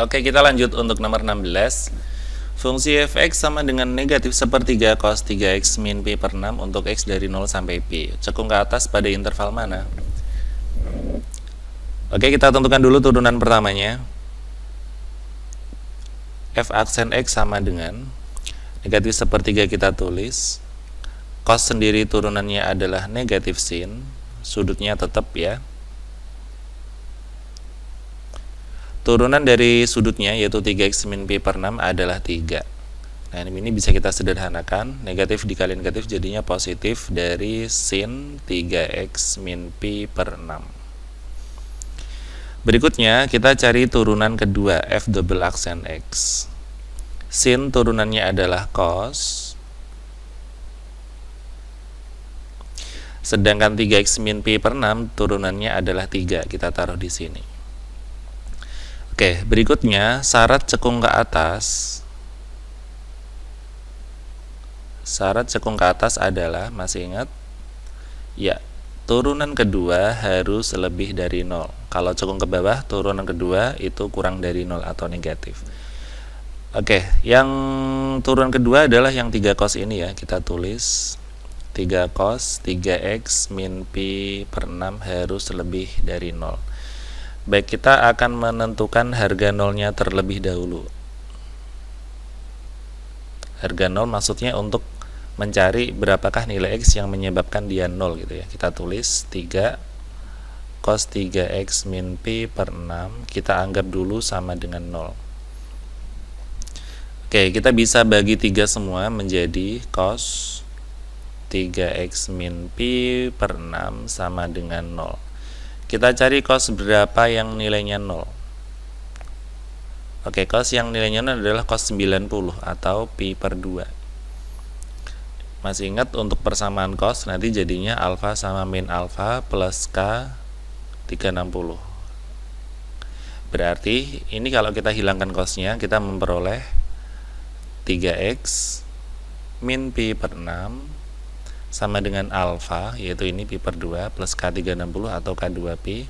Oke, kita lanjut untuk nomor 16. Fungsi fx sama dengan negatif sepertiga cos 3x min pi per 6 untuk x dari 0 sampai pi. Cekung ke atas pada interval mana? Oke, kita tentukan dulu turunan pertamanya. F aksen x sama dengan negatif sepertiga, kita tulis. Cos sendiri turunannya adalah negatif sin, sudutnya tetap ya. Turunan dari sudutnya yaitu 3x min pi per 6 adalah 3. Nah, ini bisa kita sederhanakan. Negatif dikali negatif jadinya positif dari sin 3x min pi per 6. Berikutnya kita cari turunan kedua, f double aksen x. Sin turunannya adalah cos. Sedangkan 3x min pi per 6 turunannya adalah 3. Kita taruh di sini. Oke, berikutnya syarat cekung ke atas. Syarat cekung ke atas adalah, masih ingat? Ya, turunan kedua harus lebih dari 0. Kalau cekung ke bawah, turunan kedua itu kurang dari 0 atau negatif. Oke, yang turunan kedua adalah yang 3 cos ini ya. Kita tulis 3 cos 3x min pi per 6 harus lebih dari 0. Baik, kita akan menentukan harga nolnya terlebih dahulu. Harga nol maksudnya untuk mencari berapakah nilai x yang menyebabkan dia 0 gitu ya. Kita tulis 3 cos 3x min pi per 6 kita anggap dulu sama dengan 0. Oke, kita bisa bagi 3 semua menjadi cos 3x min pi per 6 sama dengan 0. Kita cari cos berapa yang nilainya 0. Oke, cos yang nilainya 0 adalah cos 90 atau pi per 2. Masih ingat untuk persamaan cos nanti jadinya alfa sama min alfa plus k 360. Berarti ini kalau kita hilangkan cosnya kita memperoleh 3x min pi per 6 sama dengan alfa, yaitu ini pi per 2 plus K360 atau K2pi,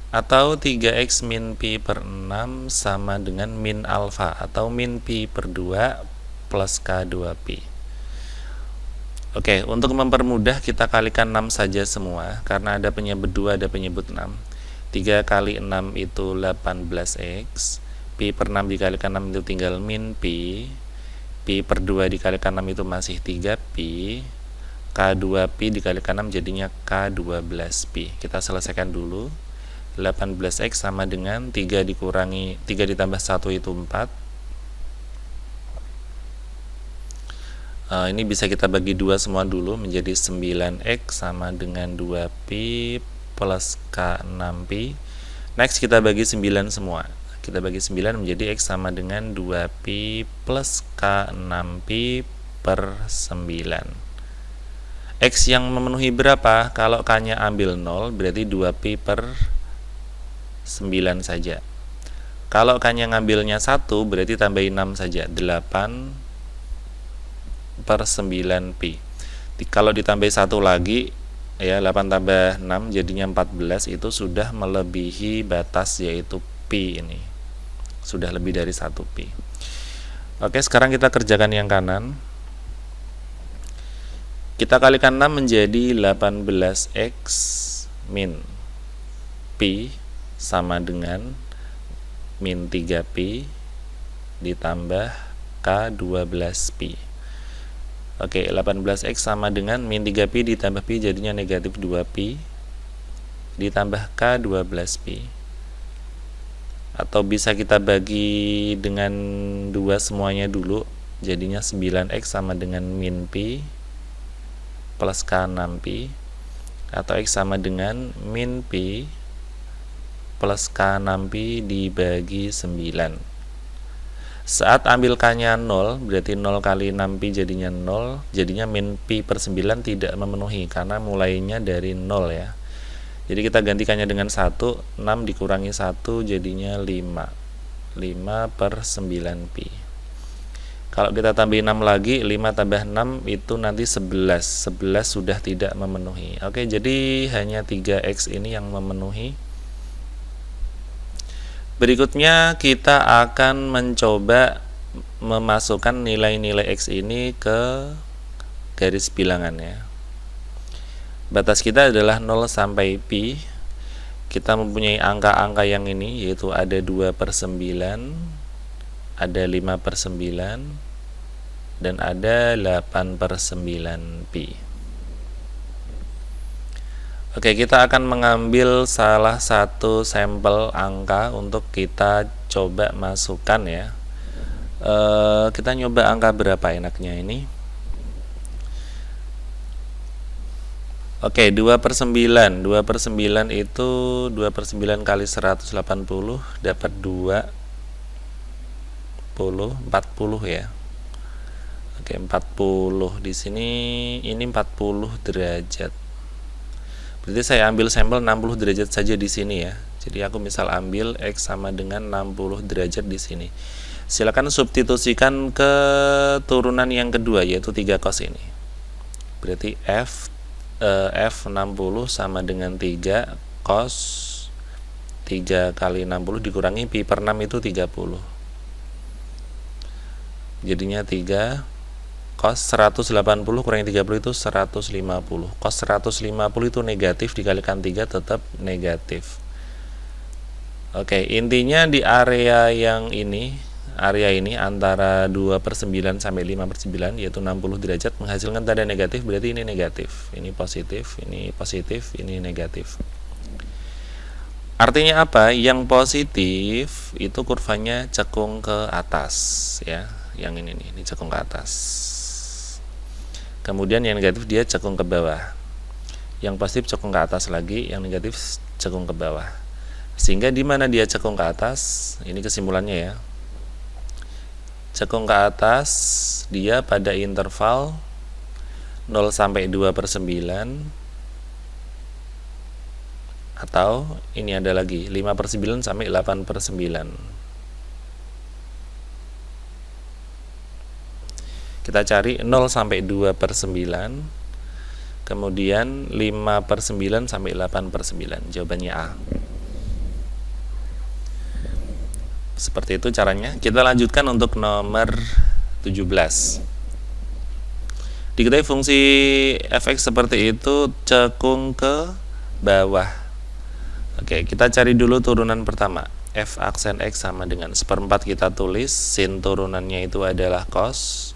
atau 3x min pi per 6 sama dengan min alfa atau min pi per 2 plus K2pi. Oke, untuk mempermudah kita kalikan 6 saja semua, karena ada penyebut 2, ada penyebut 6. 3 kali 6 itu 18x, pi per 6 dikalikan 6 itu tinggal min pi, pi per 2 dikalikan 6 itu masih 3pi, K2pi dikalikan 6 jadinya K12pi. Kita selesaikan dulu. 18x sama dengan 3 dikurangi 3 ditambah 1 itu 4. Ini bisa kita bagi 2 semua dulu menjadi 9x sama dengan 2pi plus K6pi. Next kita bagi 9 semua. Kita bagi 9 menjadi x sama dengan 2pi plus K6pi per 9. X yang memenuhi berapa? Kalau K-nya ambil 0 berarti 2pi per 9 saja. Kalau K-nya ngambilnya 1 berarti tambahin 6 saja, 8 per 9pi. Kalau ditambah 1 lagi ya, 8 tambah 6 jadinya 14, itu sudah melebihi batas yaitu pi ini. Sudah lebih dari 1pi. Oke, sekarang kita kerjakan yang kanan. Kita kalikan 6 menjadi 18x min pi sama dengan min 3pi ditambah K12pi. Oke, 18x sama dengan min 3pi ditambah pi jadinya negatif 2pi ditambah K12pi. Atau bisa kita bagi dengan 2 semuanya dulu, jadinya 9x sama dengan min pi plus K6pi, atau x sama dengan min pi plus K6pi dibagi 9. Saat ambil K-nya 0, berarti 0 kali 6pi jadinya 0, jadinya min pi per 9 tidak memenuhi karena mulainya dari 0 ya. Jadi kita gantikannya dengan 1, 6 dikurangi 1 jadinya 5. 5 per 9pi. Kalau kita tambahin 6 lagi, 5 tambah 6 itu nanti 11. 11 sudah tidak memenuhi. Oke, jadi hanya 3x ini yang memenuhi. Berikutnya kita akan mencoba memasukkan nilai-nilai X ini ke garis bilangannya. Batas kita adalah 0 sampai pi. Kita mempunyai angka-angka yang ini, yaitu ada 2/9, ada 5/9, dan ada 8/9 pi. Oke, kita akan mengambil salah satu sampel angka untuk kita coba masukkan ya. Kita nyoba angka berapa enaknya ini? Oke, 2/9. 2/9 itu 2/9 kali 180 dapat 40 ya. Oke, 40. Di sini ini 40 derajat. Berarti saya ambil sampel 60 derajat saja di sini ya. Jadi aku misal ambil X sama dengan 60 derajat di sini. Silakan substitusikan ke turunan yang kedua, yaitu 3 cos ini. Berarti F60 sama dengan 3 cos 3 kali 60 dikurangi pi per 6 itu 30. Jadinya 3 cos 180 kurangi 30 itu 150. Cos 150 itu negatif, dikalikan 3 tetap negatif. Oke, intinya di area ini antara 2/9 sampai 5/9, yaitu 60 derajat, menghasilkan tanda negatif, berarti ini negatif, ini positif, ini negatif. Artinya apa? Yang positif itu kurvanya cekung ke atas ya. Yang ini nih, ini cekung ke atas. Kemudian yang negatif dia cekung ke bawah. Yang positif cekung ke atas lagi, yang negatif cekung ke bawah. Sehingga di mana dia cekung ke atas, ini kesimpulannya ya. Cekung ke atas dia pada interval 0 sampai 2/9, atau ini ada lagi 5/9 sampai 8/9. Kita cari 0 sampai 2/9, kemudian 5/9 sampai 8/9. Jawabannya A. Seperti itu caranya. Kita lanjutkan untuk nomor 17. Diketahui fungsi fx seperti itu cekung ke bawah. Oke, kita cari dulu turunan pertama. F aksen X sama dengan 1/4 kita tulis, sin turunannya itu adalah cos.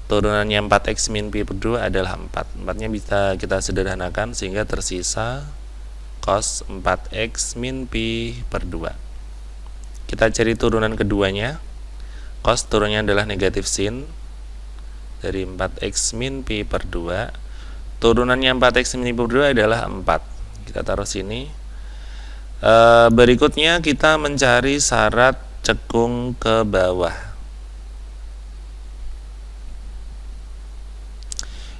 Turunannya 4x min pi per 2 adalah 4. 4-nya bisa kita sederhanakan sehingga tersisa cos 4x min pi per 2. Kita cari turunan keduanya. Cos turunnya adalah negatif sin dari 4x min pi per 2. Turunannya 4x min pi per 2 adalah 4. Kita taruh sini. Berikutnya kita mencari syarat cekung ke bawah,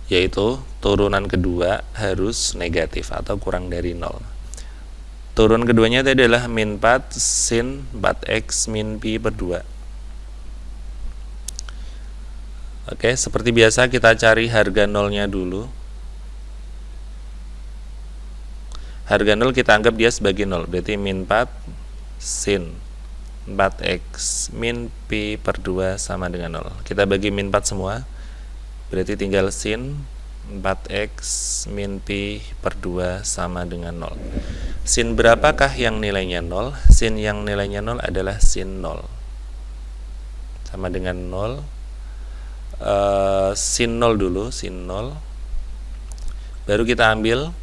yaitu turunan kedua harus negatif atau kurang dari 0. Turunan keduanya itu adalah min 4 sin 4x min pi per 2. Oke, seperti biasa kita cari harga nolnya dulu. Harga 0 kita anggap dia sebagai 0, berarti min 4 sin 4x min pi per 2 sama dengan 0. Kita bagi min 4 semua, berarti tinggal sin 4x min pi per 2 sama dengan 0. Sin berapakah yang nilainya 0? Sin yang nilainya 0 adalah sin 0. Sama dengan 0. Sin 0 dulu, sin 0. Baru kita ambil,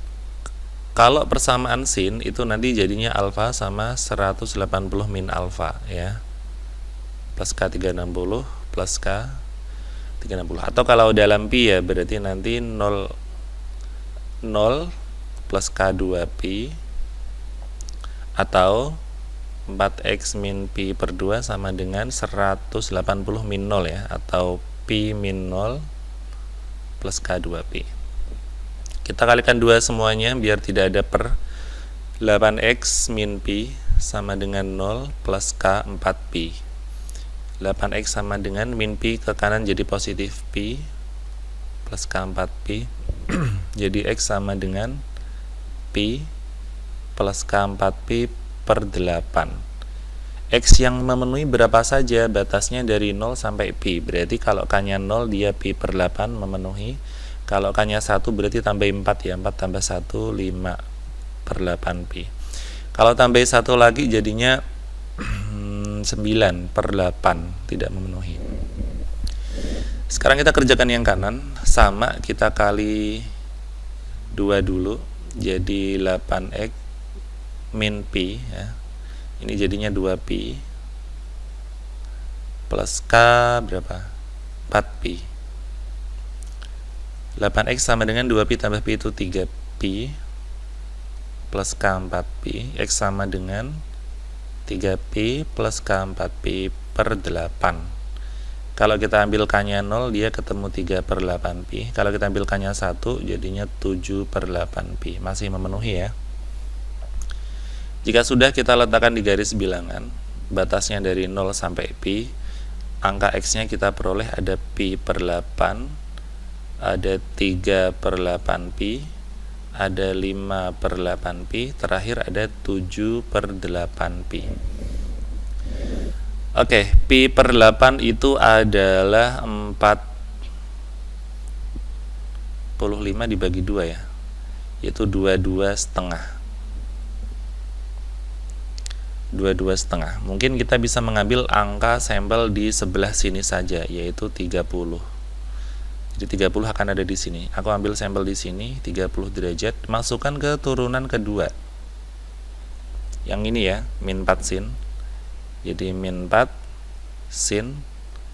kalau persamaan sin itu nanti jadinya alfa sama 180 min alfa ya. Plus K360 plus K 360. Atau kalau dalam pi ya berarti nanti 0 plus K2 pi atau 4x min pi per 2 sama dengan 180 min 0 ya, atau pi min 0 plus K2 pi. Kita kalikan 2 semuanya biar tidak ada per. 8x min pi sama dengan 0 plus K 4 pi. 8x sama dengan min pi ke kanan jadi positif pi plus K 4 pi. Jadi x sama dengan pi plus K4Pi per 8. X yang memenuhi berapa saja, batasnya dari 0 sampai Pi. Berarti kalau K-nya 0 dia Pi per 8 memenuhi. Kalau K-nya 1 berarti tambah 4 ya, 4 tambah 1 5 per 8 Pi. Kalau tambah 1 lagi jadinya 9 per 8, tidak memenuhi. Sekarang kita kerjakan yang kanan, sama, kita kali 2 dulu, jadi 8X min Pi ya. Ini jadinya 2Pi plus K berapa? 4Pi. 8X sama dengan 2Pi tambah Pi itu 3Pi plus K 4Pi. X sama dengan 3Pi plus K 4Pi per 8. Kalau kita ambil K-nya 0, dia ketemu 3 per 8Pi. Kalau kita ambil K-nya 1, jadinya 7 per 8Pi. Masih memenuhi ya. Jika sudah, kita letakkan di garis bilangan, batasnya dari 0 sampai Pi, angka X-nya kita peroleh ada Pi per 8, ada 3 per 8Pi, ada 5 per 8Pi, terakhir ada 7 per 8Pi. Oke, Pi per 8 itu adalah 45 dibagi 2 ya, yaitu 22,5. 22,5. Mungkin kita bisa mengambil angka sampel di sebelah sini saja, yaitu 30. Jadi 30 akan ada di sini. Aku ambil sampel di sini 30 derajat, masukkan ke turunan kedua. Yang ini ya, min 4 sin. Jadi min 4 sin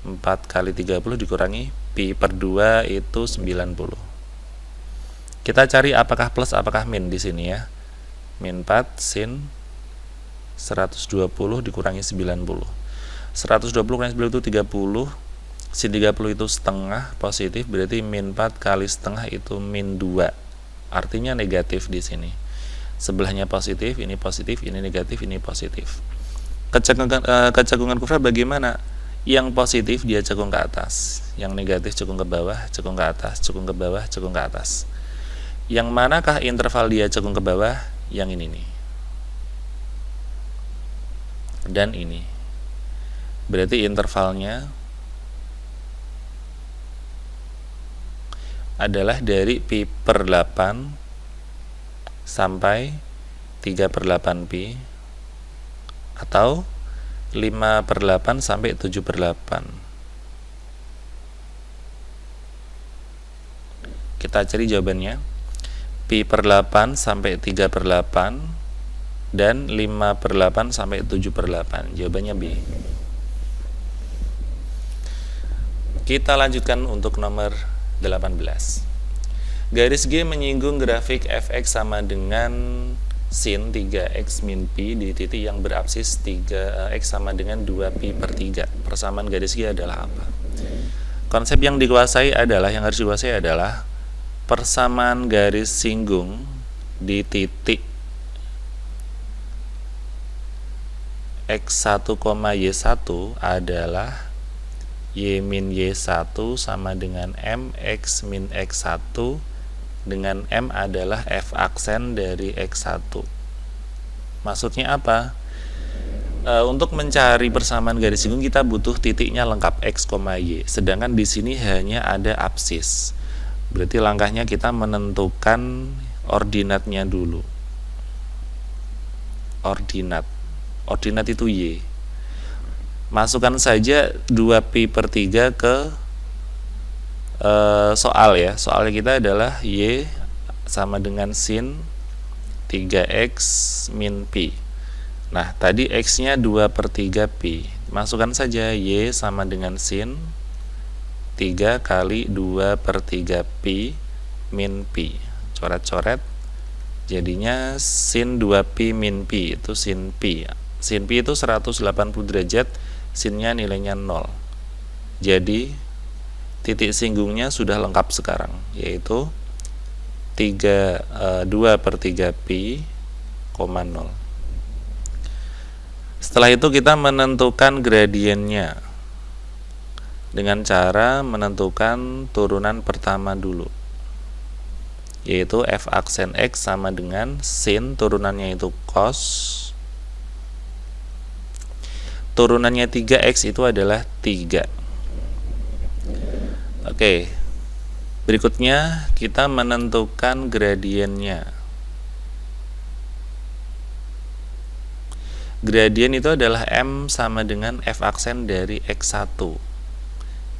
4 kali 30 dikurangi Pi per 2 itu 90. Kita cari apakah plus apakah min di sini ya. Min 4 sin 120 dikurangi 90. 120 kurangi 90 itu 30. Sin 30 itu setengah positif, berarti min 4 kali setengah itu min 2. Artinya negatif di sini. Sebelahnya positif, ini negatif, ini positif. Kecekungan kufra bagaimana? Yang positif dia cekung ke atas, yang negatif cekung ke bawah, cekung ke atas, cekung ke bawah, cekung ke atas. Yang manakah interval dia cekung ke bawah? Yang ini nih. Dan ini berarti intervalnya adalah dari Pi per 8 sampai 3 per 8Pi atau 5 per 8 sampai 7 per 8. Kita cari jawabannya. Pi per 8 sampai 3 per 8 dan 5 per 8 sampai 7 per 8. Jawabannya B. Kita lanjutkan untuk nomor 18. Garis G menyinggung grafik fx sama dengan sin 3x min pi di titik yang berabsis 3x sama dengan 2pi per 3. Persamaan garis G adalah apa? Konsep yang harus dikuasai adalah persamaan garis singgung di titik X1, Y1 adalah Y min Y1 sama dengan M X min X1 dengan M adalah F aksen dari X1. Maksudnya apa? Untuk mencari persamaan garis singgung kita butuh titiknya lengkap X, Y. Sedangkan di sini hanya ada absis. Berarti langkahnya kita menentukan ordinatnya dulu. Ordinat itu Y. Masukkan saja 2pi per 3 ke soal ya. Soalnya kita adalah Y sama dengan sin 3x min pi. Nah, tadi x-nya 2 per 3 pi. Masukkan saja Y sama dengan sin 3 kali 2 per 3 pi min pi. Coret-coret. Jadinya sin 2pi min pi itu sin pi. Sin pi itu 180 derajat, sinnya nilainya 0. Jadi titik singgungnya sudah lengkap sekarang, yaitu 2 per 3 pi, 0. Setelah itu kita menentukan gradiennya dengan cara menentukan turunan pertama dulu. yaitu f aksen x sama dengan sin, turunannya itu cos, turunannya 3x itu adalah 3. Oke, berikutnya kita menentukan gradiennya. Gradien itu adalah M sama dengan f aksen dari x1.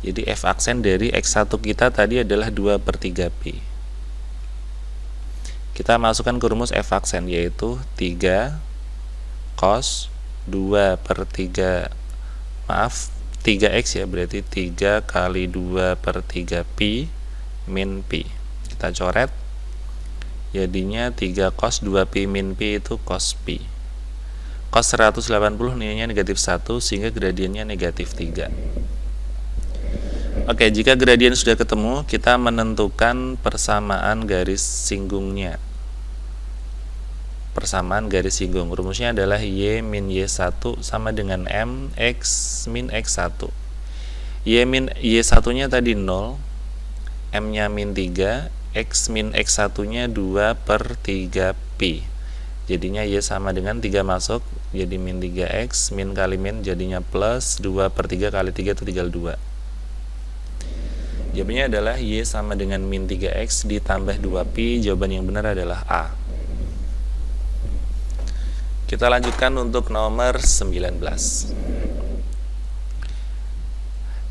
Jadi f aksen dari x1 kita tadi adalah 2/3pi. Kita masukkan ke rumus f aksen, yaitu 3 cos 3x ya, berarti 3 kali 2/3pi min pi. Kita coret, jadinya 3 cos 2pi min pi itu cos pi. Cos 180 nilainya negatif 1, sehingga gradiennya negatif 3. Oke, jika gradien sudah ketemu, kita menentukan persamaan garis singgungnya. Persamaan garis singgung, rumusnya adalah y min y1 sama dengan m x min x1. Y1 nya tadi 0, m nya min 3, x min x1 nya 2/3pi. Jadinya y sama dengan 3 masuk, jadi min 3x, min kali min jadinya plus 2/3 kali 3 itu tinggal 2. Jawabannya adalah y sama dengan min 3x ditambah 2pi. Jawaban yang benar adalah A. Kita lanjutkan untuk nomor 19.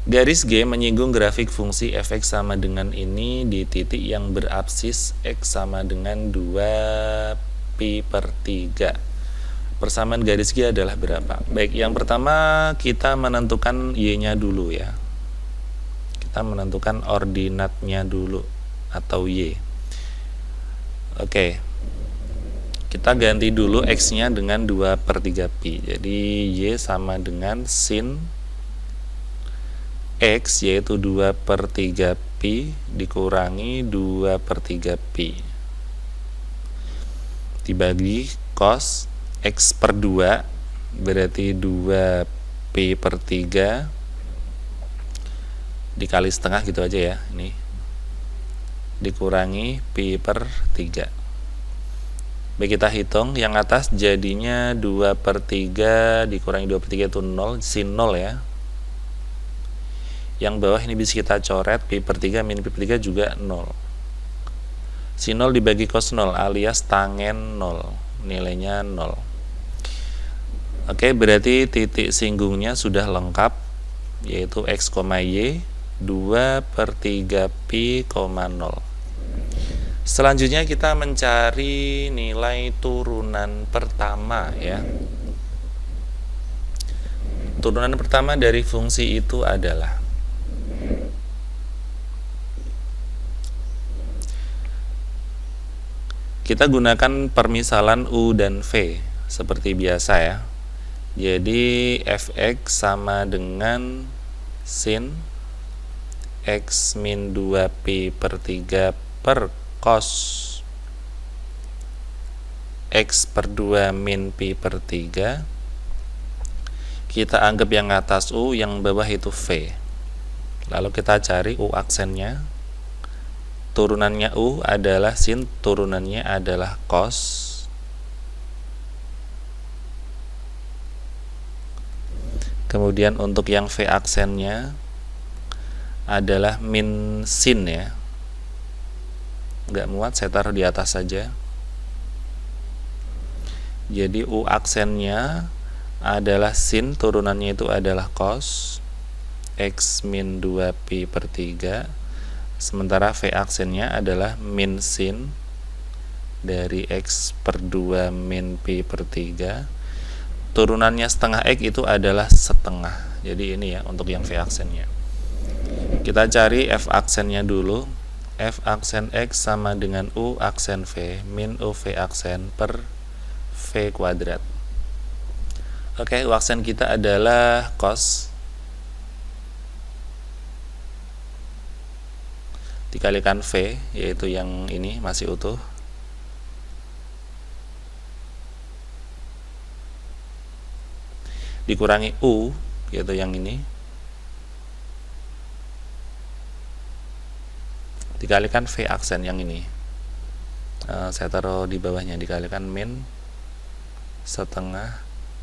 Garis G menyinggung grafik fungsi fx sama dengan ini di titik yang berabsis x sama dengan 2pi/3. Persamaan garis G adalah berapa? Baik, yang pertama kita menentukan y-nya dulu ya. Kita menentukan ordinatnya dulu atau y. Oke. Kita ganti dulu x-nya dengan 2/3pi. Jadi y sama dengan sin x, yaitu 2/3pi dikurangi 2/3pi dibagi cos x per 2, berarti 2pi/3 dikali setengah gitu aja ya, ini dikurangi pi/3. Baik, kita hitung yang atas, jadinya 2/3 dikurangi 2/3 itu 0, sin 0 ya. Yang bawah ini bisa kita coret, pi/3 min pi/3 juga 0. Sin 0 dibagi cos 0 alias tangen 0, nilainya 0. Oke, berarti titik singgungnya sudah lengkap, yaitu x, y 2/3pi, 0. Selanjutnya kita mencari nilai turunan pertama ya. Turunan pertama dari fungsi itu adalah kita gunakan permisalan U dan V seperti biasa ya. Jadi fx sama dengan sin x min 2pi/3 per cos x per 2 min pi/3. Kita anggap yang atas U, yang bawah itu V. Lalu kita cari U aksennya. Turunannya U adalah sin, turunannya adalah cos. Kemudian untuk yang V aksennya adalah min sin ya. Nggak muat, saya taruh di atas saja. Jadi U aksennya adalah sin, turunannya itu adalah cos x min 2pi/3. Sementara V aksennya adalah min sin dari x per 2 min pi/3. Turunannya setengah x itu adalah setengah. Jadi ini ya untuk yang V aksennya. Kita cari F aksennya dulu. F aksen X sama dengan U aksen V min UV aksen per V kuadrat. Oke, U aksen kita adalah cos dikalikan V, yaitu yang ini masih utuh, dikurangi U, yaitu yang ini, dikalikan V aksen yang ini. Saya taruh di bawahnya, dikalikan min setengah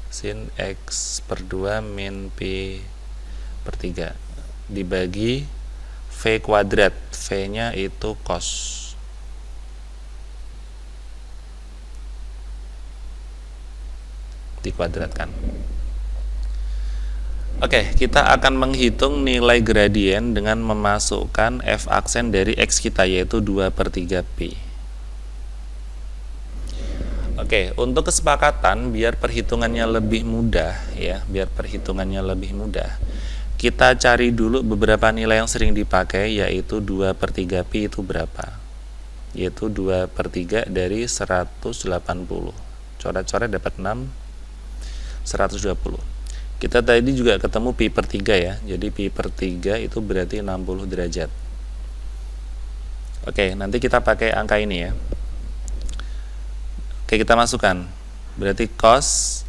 sin X per 2 min P per 3 dibagi V kuadrat, V nya itu cos. Dikuadratkan. Oke, kita akan menghitung nilai gradien dengan memasukkan F aksen dari X kita, yaitu 2/3 Pi. Oke, untuk kesepakatan biar perhitungannya lebih mudah ya, kita cari dulu beberapa nilai yang sering dipakai, yaitu 2/3 Pi itu berapa? Yaitu 2/3 dari 180. Coret-coret dapat 6, 120. Kita tadi juga ketemu Pi per 3 ya, jadi Pi per 3 itu berarti 60 derajat. Oke, nanti kita pakai angka ini ya. Oke, kita masukkan. Berarti cos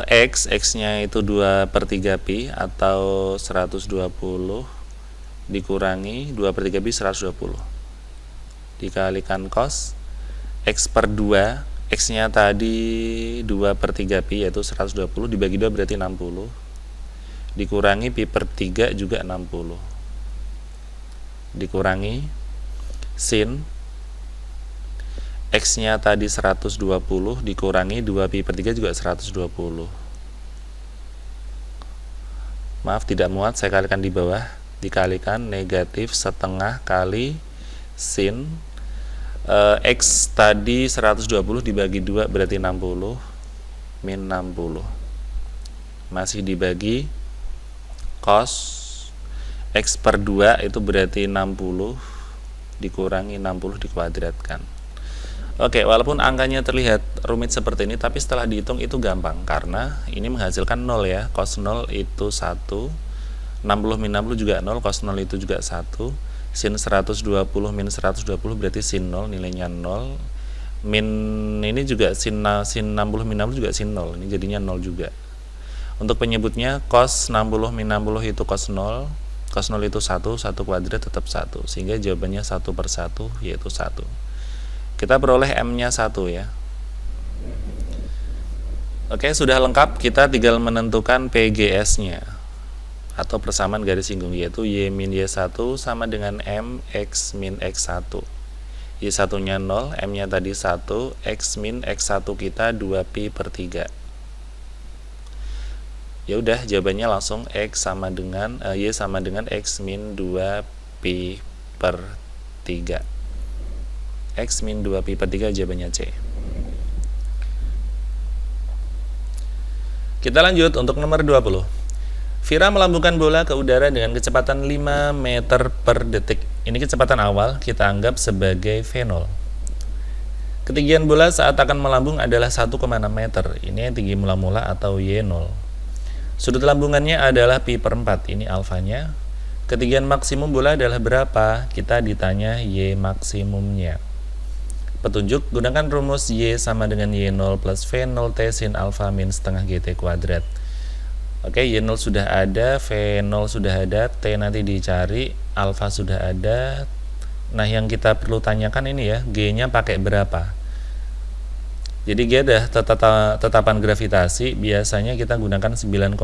X nya itu 2/3 Pi atau 120 dikurangi 2/3 Pi 120 dikalikan cos X per 2, X nya tadi 2/3 Pi yaitu 120 dibagi 2 berarti 60 dikurangi Pi per 3 juga 60 dikurangi sin X nya tadi 120 dikurangi 2 Pi per 3 juga 120. Maaf tidak muat, saya kalikan di bawah, dikalikan negatif setengah kali sin X tadi 120 dibagi 2 berarti 60 min 60 masih dibagi cos X per 2 itu berarti 60 dikurangi 60 dikuadratkan. Oke, walaupun angkanya terlihat rumit seperti ini, tapi setelah dihitung itu gampang karena ini menghasilkan 0 ya. Cos 0 itu 1, 60 min 60 juga 0, cos 0 itu juga 1, sin 120 min 120 berarti sin 0, nilainya 0. Min ini juga sin 60 min 60 juga sin 0, ini jadinya 0 juga. Untuk penyebutnya cos 60 min 60 itu cos 0, cos 0 itu 1, 1 kuadrat tetap 1, sehingga jawabannya 1 per 1 yaitu 1. Kita peroleh M-nya 1 ya. Oke, sudah lengkap, kita tinggal menentukan PGS-nya atau persamaan garis singgung, yaitu Y min Y1 sama dengan M X min X1. Y1 nya 0, M nya tadi 1, X min X1 kita 2 Pi per 3. Ya udah, jawabannya langsung X sama dengan Y sama dengan X min 2 Pi per 3. X min 2 Pi per 3 jawabannya C. Kita lanjut untuk nomor 20. Vira melambungkan bola ke udara dengan kecepatan 5 meter per detik. Ini kecepatan awal, kita anggap sebagai V0. Ketinggian bola saat akan melambung adalah 1,6 meter. Ini yang tinggi mula-mula atau Y0. Sudut lambungannya adalah Pi per 4. Ini alfanya. Ketinggian maksimum bola adalah berapa? Kita ditanya Y maksimumnya. Petunjuk, gunakan rumus Y sama dengan Y0 plus V0 T sin alfa min setengah GT kuadrat. Oke, Y0 sudah ada, V0 sudah ada, T nanti dicari, alfa sudah ada. Nah, yang kita perlu tanyakan ini ya, G-nya pakai berapa? Jadi G ada tetapan gravitasi, biasanya kita gunakan 9,8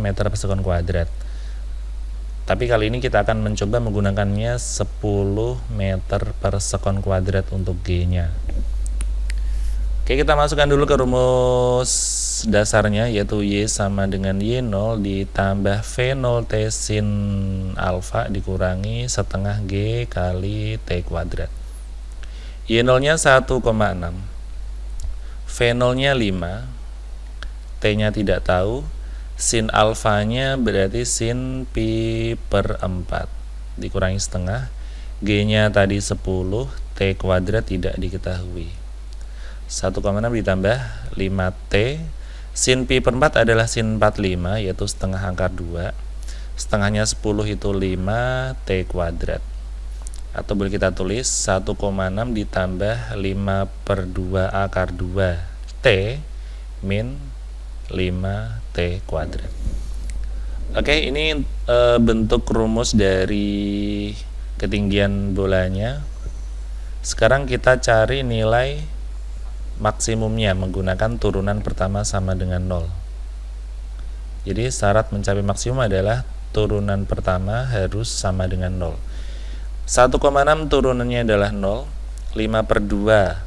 meter per sekon kuadrat. Tapi kali ini kita akan mencoba menggunakannya 10 meter per sekon kuadrat untuk G-nya. Oke, kita masukkan dulu ke rumus dasarnya, yaitu Y sama dengan Y0 ditambah V0 T sin alfa dikurangi setengah G kali T kuadrat. Y0 nya 1,6, V0 nya 5, T nya tidak tahu, sin alfanya berarti sin Pi per 4 dikurangi setengah, G nya tadi 10, T kuadrat tidak diketahui. 1,6 ditambah 5T, sin Pi per 4 adalah sin 45 yaitu setengah akar 2, setengahnya 10 itu 5 T kuadrat, atau boleh kita tulis 1,6 ditambah 5 per 2 akar 2 T min 5 T kuadrat. Oke, ini bentuk rumus dari ketinggian bolanya. Sekarang kita cari nilai maksimumnya menggunakan turunan pertama sama dengan 0. Jadi syarat mencapai maksimum adalah turunan pertama harus sama dengan 0. 1,6 turunannya adalah 0. 5/2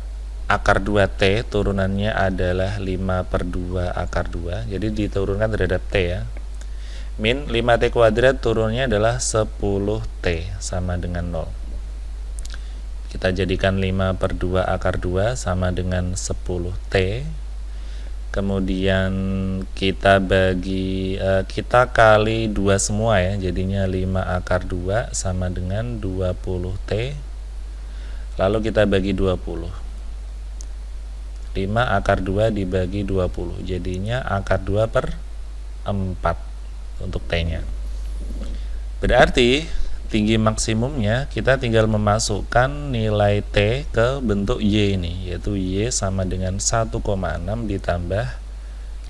akar 2T turunannya adalah 5/2 akar 2. Jadi diturunkan terhadap T ya. Min 5T kuadrat turunnya adalah 10T sama dengan 0. Kita jadikan 5/2 akar 2 sama dengan 10T. Kemudian kita kita kali 2 semua ya. Jadinya 5 akar 2 sama dengan 20T. Lalu kita bagi 20. 5 akar 2 dibagi 20, jadinya akar 2/4 untuk T-nya. Berarti tinggi maksimumnya kita tinggal memasukkan nilai T ke bentuk Y ini, yaitu Y sama dengan 1,6 ditambah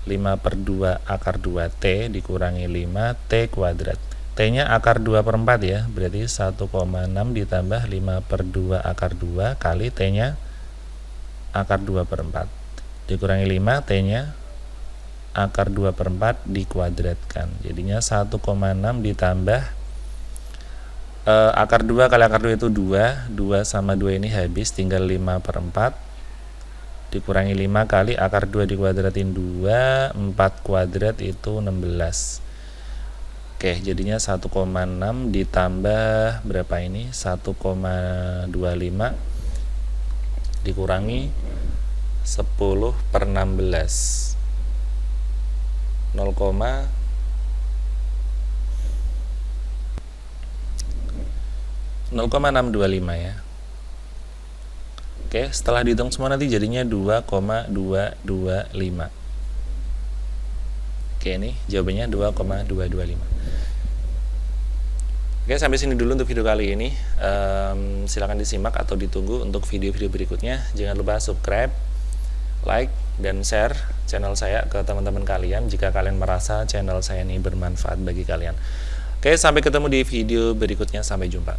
5/2 akar 2T dikurangi 5T kuadrat. T-nya akar 2/4 ya, berarti 1,6 ditambah 5/2 akar 2 kali T-nya akar 2/4 dikurangi 5, T-nya akar 2/4 dikuadratkan, jadinya 1,6 ditambah akar 2 kali akar 2 itu 2 sama 2 ini habis, tinggal 5/4 dikurangi 5 kali akar 2 dikuadratin 2, 4 kuadrat itu 16. Oke, jadinya 1,6 ditambah berapa ini, 1,25 dikurangi 10/16, 0,625 ya. Oke, setelah dihitung semua nanti jadinya 2,225. Oke, ini jawabannya 2,225. Oke, sampai sini dulu untuk video kali ini. Silahkan disimak atau ditunggu untuk video-video berikutnya. Jangan lupa subscribe, like, dan share channel saya ke teman-teman kalian jika kalian merasa channel saya ini bermanfaat bagi kalian. Oke, sampai ketemu di video berikutnya. Sampai jumpa.